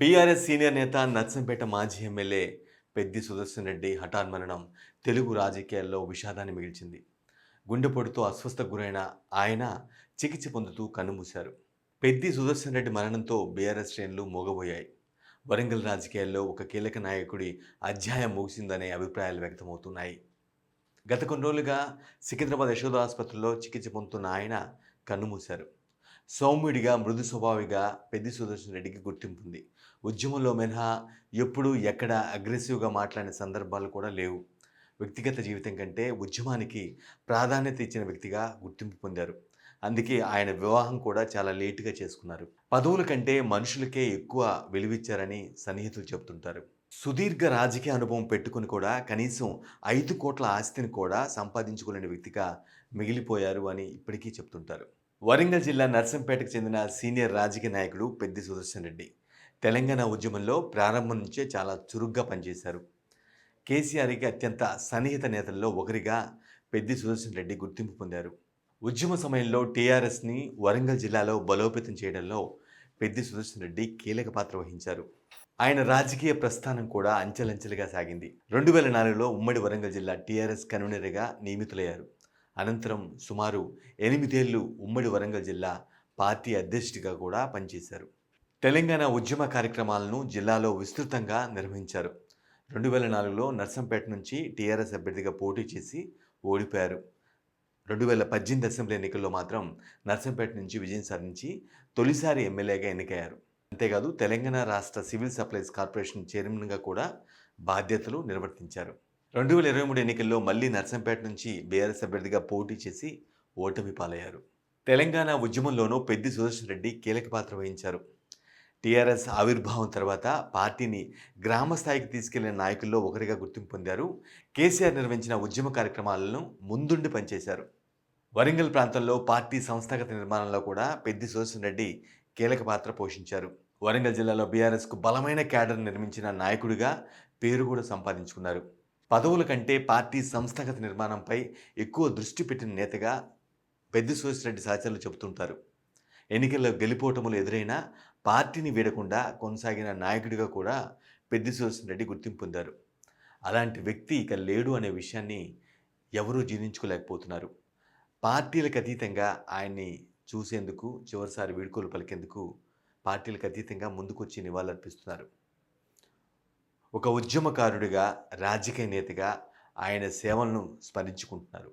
BRS senior నేత నర్సంపేట మాజీ MLA Peddi Sudarshan Reddy హఠాన్మరణం Telugu రాజకీయాల్లో విషాదాన్ని మిగిల్చింది. గుండెపోటుతో అస్వస్థకు గురైన ఆయన చికిత్స పొందుతూ కన్నుమూశారు. పెద్ది సుదర్శన్ రెడ్డి మరణంతో బీఆర్ఎస్ శ్రేణులు మూగబోయాయి. వరంగల్ రాజకీయాల్లో ఒక కీలక నాయకుడి అధ్యాయం ముగిసిందనే అభిప్రాయాలు వ్యక్తమవుతున్నాయి. గత కొన్ని రోజులుగా సికింద్రాబాద్ యశోద ఆసుపత్రిలో చికిత్స పొందుతున్న ఆయన కన్నుమూశారు. సౌమ్యుడిగా, మృదు స్వభావిగా పెద్ది సుదర్శన్ రెడ్డికి గుర్తింపు ఉంది. ఉద్యమంలో మినహా ఎప్పుడూ ఎక్కడ అగ్రెసివ్‌గా మాట్లాడిన సందర్భాలు కూడా లేవు. వ్యక్తిగత జీవితం కంటే ఉద్యమానికి ప్రాధాన్యత ఇచ్చిన వ్యక్తిగా గుర్తింపు పొందారు. అందుకే ఆయన వివాహం కూడా చాలా లేట్‌గా చేసుకున్నారు. పదవుల కంటే మనుషులకే ఎక్కువ విలువిచ్చారని సన్నిహితులు చెబుతుంటారు. సుదీర్ఘ రాజకీయ అనుభవం పెట్టుకొని కూడా కనీసం 5,00,00,000 ఆస్తిని కూడా సంపాదించుకోలేని వ్యక్తిగా మిగిలిపోయారు అని ఇప్పటికీ చెప్తుంటారు. వరంగల్ జిల్లా నర్సంపేటకు చెందిన సీనియర్ రాజకీయ నాయకుడు పెద్ది సుదర్శన్ రెడ్డి. తెలంగాణ ఉద్యమంలో ప్రారంభం నుంచే చాలా చురుగ్గా పనిచేశారు. కేసీఆర్‌కి అత్యంత సన్నిహిత నేతల్లో ఒకరిగా పెద్ది సుదర్శన్ రెడ్డి గుర్తింపు పొందారు. ఉద్యమ సమయంలో టీఆర్ఎస్‌ని వరంగల్ జిల్లాలో బలోపేతం చేయడంలో పెద్ది సుదర్శన్ రెడ్డి కీలక పాత్ర వహించారు. ఆయన రాజకీయ ప్రస్థానం కూడా అంచెలంచెలుగా సాగింది. 2004లో ఉమ్మడి వరంగల్ జిల్లా టీఆర్ఎస్ కన్వీనర్‌గా నియమితులయ్యారు. అనంతరం సుమారు 8 ఏళ్లు ఉమ్మడి వరంగల్ జిల్లా పార్టీ అధ్యక్షుడిగా కూడా పనిచేశారు. తెలంగాణ ఉద్యమ కార్యక్రమాలను జిల్లాలో విస్తృతంగా నిర్వహించారు. 2004లో నర్సంపేట నుంచి టీఆర్ఎస్ అభ్యర్థిగా పోటీ చేసి ఓడిపోయారు. 2018 అసెంబ్లీ ఎన్నికల్లో మాత్రం నర్సంపేట నుంచి విజయం సాధించి తొలిసారి ఎమ్మెల్యేగా ఎన్నికయ్యారు. అంతేకాదు తెలంగాణ రాష్ట్ర సివిల్ సప్లైస్ కార్పొరేషన్ చైర్మన్గా కూడా బాధ్యతలు నిర్వర్తించారు. 2023 ఎన్నికల్లో మళ్లీ నర్సంపేట నుంచి బీఆర్ఎస్ అభ్యర్థిగా పోటీ చేసి ఓటమి పాలయ్యారు. తెలంగాణ ఉద్యమంలోనూ పెద్ది సుదర్శన్ రెడ్డి కీలక పాత్ర వహించారు. టీఆర్ఎస్ ఆవిర్భావం తర్వాత పార్టీని గ్రామ స్థాయికి తీసుకెళ్లిన నాయకుల్లో ఒకరిగా గుర్తింపు పొందారు. కేసీఆర్ నిర్వహించిన ఉద్యమ కార్యక్రమాలను ముందుండి పనిచేశారు. వరంగల్ ప్రాంతంలో పార్టీ సంస్థాగత నిర్మాణంలో కూడా పెద్ది సుదర్శన్ రెడ్డి కీలక పాత్ర పోషించారు. వరంగల్ జిల్లాలో బీఆర్ఎస్కు బలమైన క్యాడర్ నిర్మించిన నాయకుడిగా పేరు కూడా సంపాదించుకున్నారు. పదవుల కంటే పార్టీ సంస్థాగత నిర్మాణంపై ఎక్కువ దృష్టి పెట్టిన నేతగా పెద్ది సుదర్శన్ రెడ్డి సహచరులు చెబుతుంటారు. ఎన్నికల్లో గెలుపోటములు ఎదురైనా పార్టీని వీడకుండా కొనసాగిన నాయకుడిగా కూడా పెద్ది సుదర్శన్ రెడ్డి గుర్తింపు పొందారు. అలాంటి వ్యక్తి ఇక లేడు అనే విషయాన్ని ఎవరూ జీర్ణించుకోలేకపోతున్నారు. పార్టీలకు అతీతంగా ఆయన్ని చూసేందుకు, చివరిసారి వీడ్కోలు పలికేందుకు పార్టీలకు అతీతంగా ముందుకొచ్చి నివాళులర్పిస్తున్నారు. ఒక ఉద్యమకారుడిగా, రాజకీయ నేతగా ఆయన సేవలను స్మరించుకుంటున్నారు.